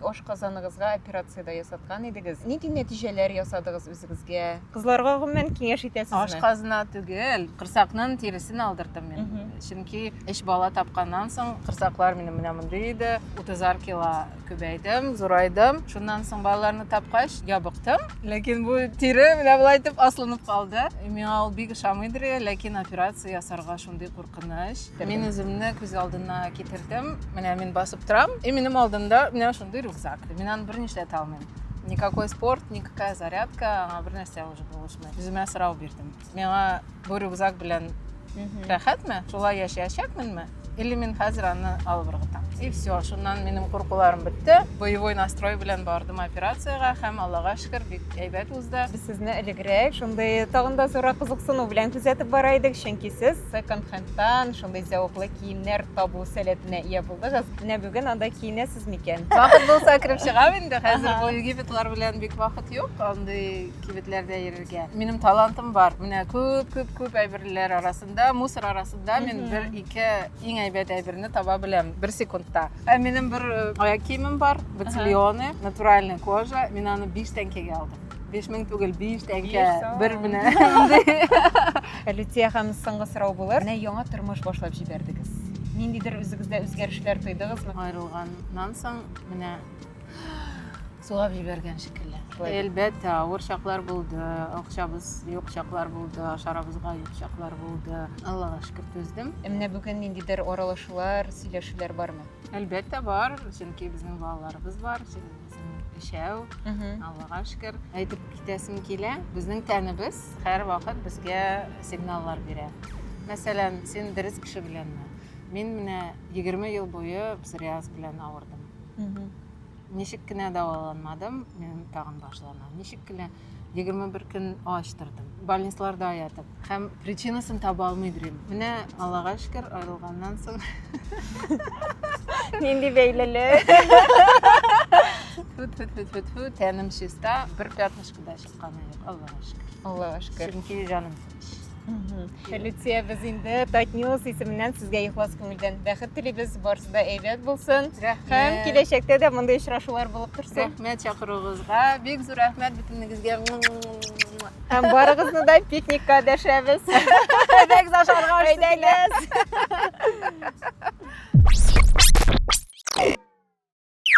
ашказаныңызга операцияда ясаткан идегез. Нинди нәтиҗәләр ясадыгыз үзегезгә? Кызларга гомумән киңәш итәсезме? Ашказына түгел, кырсакның тиресен алдырдым мен. Чөнки 3 бала тапканнан соң кырсаклар минем менә мондый иде. 30 кило көбәйдем, зурайдым. Шуннан соң балаларны тапкач, ябыктым. Ләкин бу тире менә булай итеп асланып калды. Миңа ул бик ошамыйдыр, ләкин операция ясарга шундый куркыныч. Мин үземне күз алдына китердем. Менә мин басып торам. Минем алдымда менә шундый рюкзак. Мин аны берничә алмыйм. Никакой спорт, никакая зарядка, бер нәрсә уже булышмый. Үземә сорау бирдем. Миңа бу рюкзак белән рәхәтме? Шулай яшәячәкменме? Или мин хәзер аны алып ыргытам. И все, шуннан минем куркуларым бетте. Боевой настрой белән бардым операциягә һәм Аллага шөкер бик әйбәт узды. Без сезне элегрәк шундый тагын да зуррак кызыксыну белән күзәтеп бара идек, чөнки сез секонд-хендтан шундый зәвыклы киемнәр табу сәләтенә ия булдыгыз. Менә бүген анда киенәсез микән? Вакыт булса кирип чыгам инде. Хәзер бу егитләр белән бик вакыт юк, андый кибетләрдә йөрергә. Минем талантым бар. Менә күп әйберләр арасында, мусор арасында мин 1-2 иң әйбәт әйберне таба беләм 1 секундта. Минем бер аяк киемем бар, ботильоны, натуральная кожа. Мин аны 5 тәңкәгә алдым. 5000 түгел, 5 тәңкә бер менә. Лютия һәм соңгы сорау булыр. Менә яңа тормыш башлап җибәрдегез. Ниндидер үзегездә үзгәрешләр тойдыгызмы? Айрылганнан соң менә сугап җибәргән шикелле. Әлбәттә, авыр чаклар булды, акчабыз юк чаклар булды, ашарабызга юк чаклар булды. Аллага шөкер түздем. Менә бүген ниндидер аралашулар, сөйләшүләр бармы? Әлбәттә бар, чөнки безнең балаларыбыз бар, безнең эшәү. Аллага шөкер. Әйтеп китәсем килә, безнең тәнебез һәр вакыт безгә сигналлар бирә. Мәсәлән, син дөрес кеше беләнме? Мин менә 20 ел буе псориаз белән авырдым. Ничек кенә дәваланмадым, мен тагын башлана. Ничек кенә 21 көн ач тордым. Больницаларда ятып. Һәм причинасын таба алмыйдым. Менә Аллага шөкер, айрылганнан соң Нинди бәйлеле? Фу, тәнем чиста, бер пятнышкы да чыкканы юк. Аллага шөкер. Аллага шөкер. Чөнки җаным тыныч. Лютия, без инде Татнюс исеменнән сезгә ихлас күңелдән бәхет телибез, барысы да әйбәт булсын. Һәм киләчәктә дә мондый очрашулар булып торсын. Рәхмәт чакыруыгызга, бик зур рәхмәт бөтенегезгә. Һәм барыгызны да пикникка дәшәбез. Бәк зашарга Әйдәгез.